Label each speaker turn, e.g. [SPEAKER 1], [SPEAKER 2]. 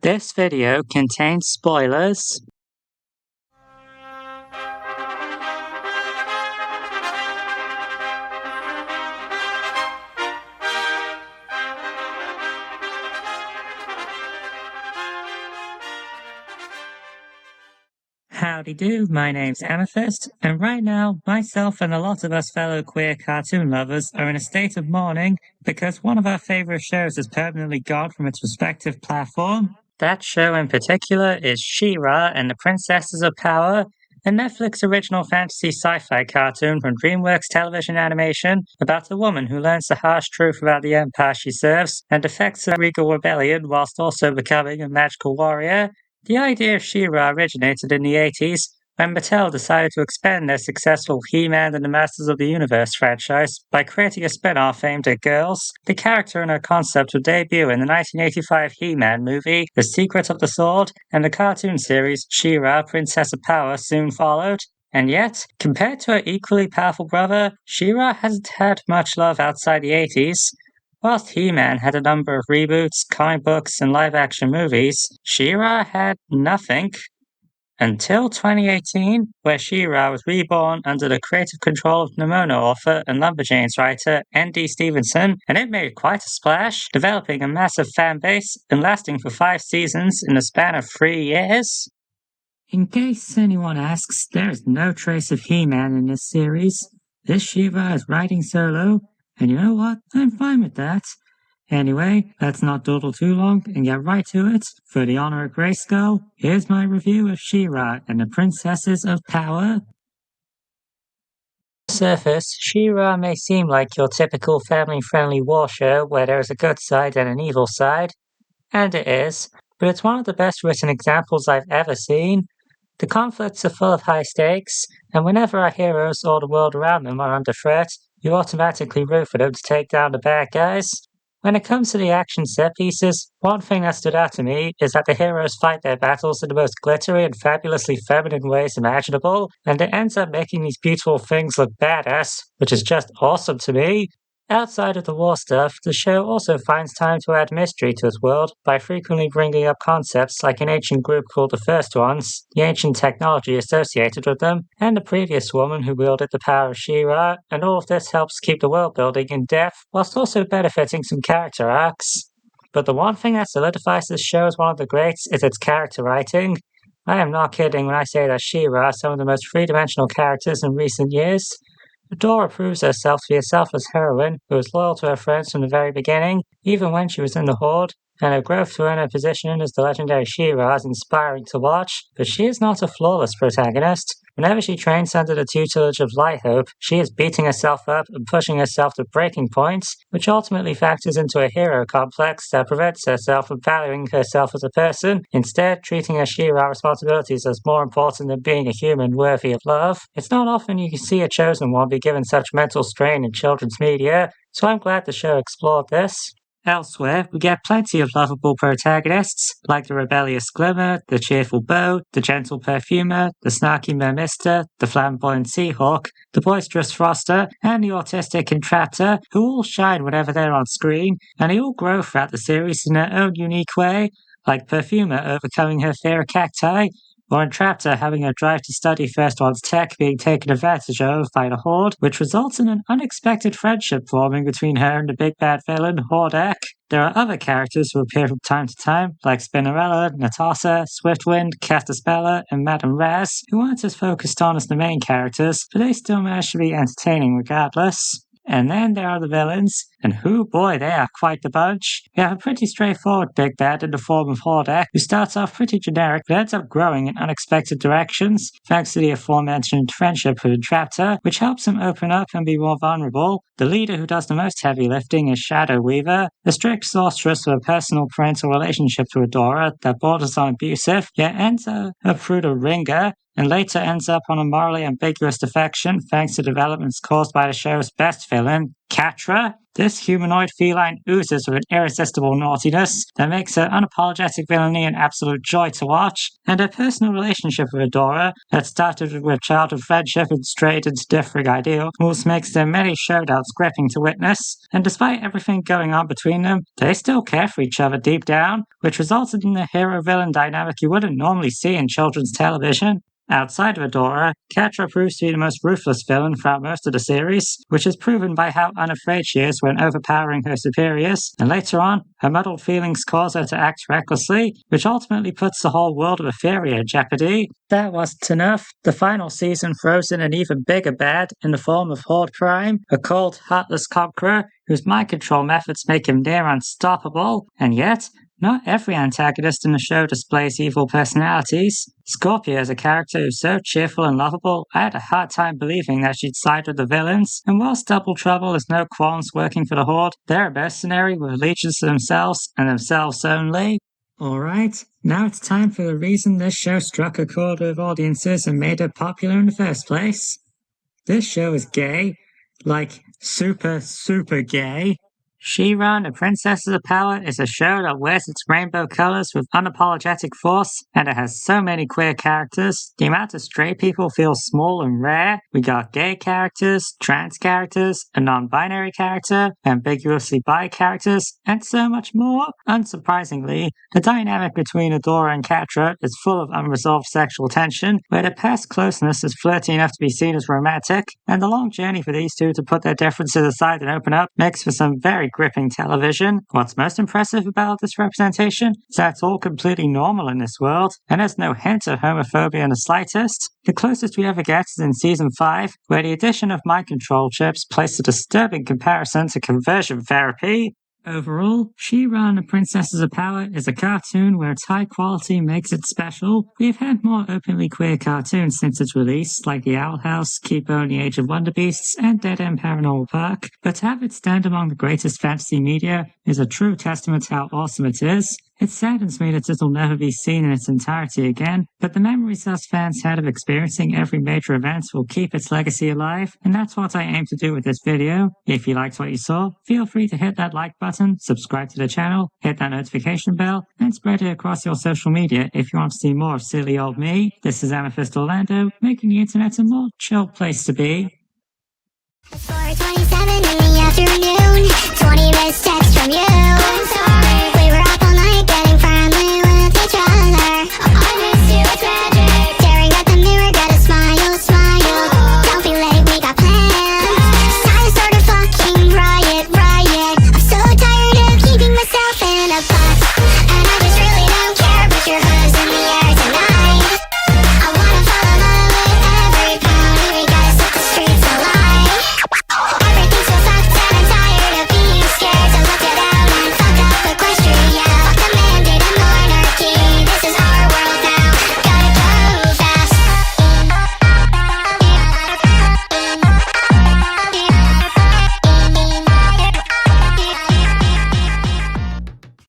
[SPEAKER 1] This video contains spoilers. Howdy do, my name's Amethyst, and right now, myself and a lot of us fellow queer cartoon lovers are in a state of mourning because one of our favorite shows is permanently gone from its respective platform. That show in particular is She-Ra and the Princesses of Power, a Netflix original fantasy sci-fi cartoon from DreamWorks Television Animation about a woman who learns the harsh truth about the empire she serves and defects a regal rebellion whilst also becoming a magical warrior. The idea of She-Ra originated in the 80s when Mattel decided to expand their successful He-Man and the Masters of the Universe franchise by creating a spin-off aimed at girls. The character and her concept would debut in the 1985 He-Man movie, The Secret of the Sword, and the cartoon series She-Ra, Princess of Power soon followed. And yet, compared to her equally powerful brother, She-Ra hasn't had much love outside the 80s. Whilst He-Man had a number of reboots, comic books, and live-action movies, She-Ra had nothing. Until 2018, where She-Ra was reborn under the creative control of Nimona author and Lumberjanes writer N.D. Stevenson, and it made quite a splash, developing a massive fan base and lasting for 5 seasons in the span of 3 years. In case anyone asks, there is no trace of He-Man in this series. This She-Ra is riding solo, and you know what? I'm fine with that. Anyway, let's not dawdle too long and get right to it. For the honor of Greyskull, here's my review of She-Ra and the Princesses of Power. On the surface, She-Ra may seem like your typical family-friendly war show where there is a good side and an evil side, and it is, but it's one of the best written examples I've ever seen. The conflicts are full of high stakes, and whenever our heroes or the world around them are under threat, you automatically root for them to take down the bad guys. When it comes to the action set pieces, one thing that stood out to me is that the heroes fight their battles in the most glittery and fabulously feminine ways imaginable, and it ends up making these beautiful things look badass, which is just awesome to me. Outside of the war stuff, the show also finds time to add mystery to its world by frequently bringing up concepts like an ancient group called the First Ones, the ancient technology associated with them, and the previous woman who wielded the power of She-Ra, and all of this helps keep the world building in depth, whilst also benefiting some character arcs. But the one thing that solidifies this show as one of the greats is its character writing. I am not kidding when I say that She-Ra is some of the most three-dimensional characters in recent years. Adora proves herself to be a selfless heroine who was loyal to her friends from the very beginning, even when she was in the Horde, and her growth to earn her position as the legendary She-Ra is inspiring to watch, but she is not a flawless protagonist. Whenever she trains under the tutelage of Lighthope, she is beating herself up and pushing herself to breaking points, which ultimately factors into a hero complex that prevents herself from valuing herself as a person, instead treating her She-Ra responsibilities as more important than being a human worthy of love. It's not often you can see a chosen one be given such mental strain in children's media, so I'm glad the show explored this. Elsewhere, we get plenty of lovable protagonists, like the rebellious Glimmer, the cheerful Beau, the gentle Perfumer, the snarky Mermister, the flamboyant Seahawk, the boisterous Froster, and the autistic Entraptor, who all shine whenever they're on screen, and they all grow throughout the series in their own unique way, like Perfumer overcoming her fear of cacti, or Entraptor having her drive to study First One's tech being taken advantage of by the Horde, which results in an unexpected friendship forming between her and the big bad villain, Hordak. There are other characters who appear from time to time, like Spinnerella, Natasha, Swiftwind, Castaspella, and Madame Raz, who aren't as focused on as the main characters, but they still manage to be entertaining regardless. And then there are the villains, and whoo boy, they are quite the bunch. We have a pretty straightforward big bad in the form of Hordak, who starts off pretty generic but ends up growing in unexpected directions, thanks to the aforementioned friendship with Entraptor, which helps him open up and be more vulnerable. The leader who does the most heavy lifting is Shadow Weaver, a strict sorceress with a personal parental relationship to Adora that borders on abusive, yet ends up through the ringer, and later ends up on a morally ambiguous defection thanks to developments caused by the show's best villain, Catra. This humanoid feline oozes with an irresistible naughtiness that makes her unapologetic villainy an absolute joy to watch, and her personal relationship with Adora, that started with childhood friendship and strayed into differing ideals, makes their many showdowns gripping to witness, and despite everything going on between them, they still care for each other deep down, which resulted in the hero-villain dynamic you wouldn't normally see in children's television. Outside of Adora, Catra proves to be the most ruthless villain throughout most of the series, which is proven by how unafraid she is when overpowering her superiors, and later on, her muddled feelings cause her to act recklessly, which ultimately puts the whole world of Etheria in jeopardy. That wasn't enough. The final season throws in an even bigger bad in the form of Horde Prime, a cold, heartless conqueror whose mind control methods make him near unstoppable, and yet, not every antagonist in the show displays evil personalities. Scorpia is a character who's so cheerful and lovable, I had a hard time believing that she'd side with the villains, and whilst Double Trouble has no qualms working for the Horde, they're a mercenary with allegiance to themselves and themselves only. Alright, now it's time for the reason this show struck a chord with audiences and made it popular in the first place. This show is gay, like super, super gay. She-Ra and the Princesses of Power is a show that wears its rainbow colors with unapologetic force, and it has so many queer characters. The amount of straight people feels small and rare. We got gay characters, trans characters, a non-binary character, ambiguously bi characters, and so much more. Unsurprisingly, the dynamic between Adora and Catra is full of unresolved sexual tension, where their past closeness is flirty enough to be seen as romantic, and the long journey for these two to put their differences aside and open up makes for some very gripping television. What's most impressive about this representation is that it's all completely normal in this world, and there's no hint of homophobia in the slightest. The closest we ever get is in Season 5, where the addition of mind control chips placed a disturbing comparison to conversion therapy. Overall, She-Ra and the Princesses of Power is a cartoon where its high quality makes it special. We've had more openly queer cartoons since its release, like The Owl House, Keeper and the Age of Wonder Beasts, and Dead End Paranormal Park, but to have it stand among the greatest fantasy media is a true testament to how awesome it is. It saddens me that it'll never be seen in its entirety again, but the memories us fans had of experiencing every major event will keep its legacy alive, and that's what I aim to do with this video. If you liked what you saw, feel free to hit that like button, subscribe to the channel, hit that notification bell, and spread it across your social media if you want to see more of silly old me. This is Amethyst Orlando, making the internet a more chill place to be. 4:27 in the afternoon, 20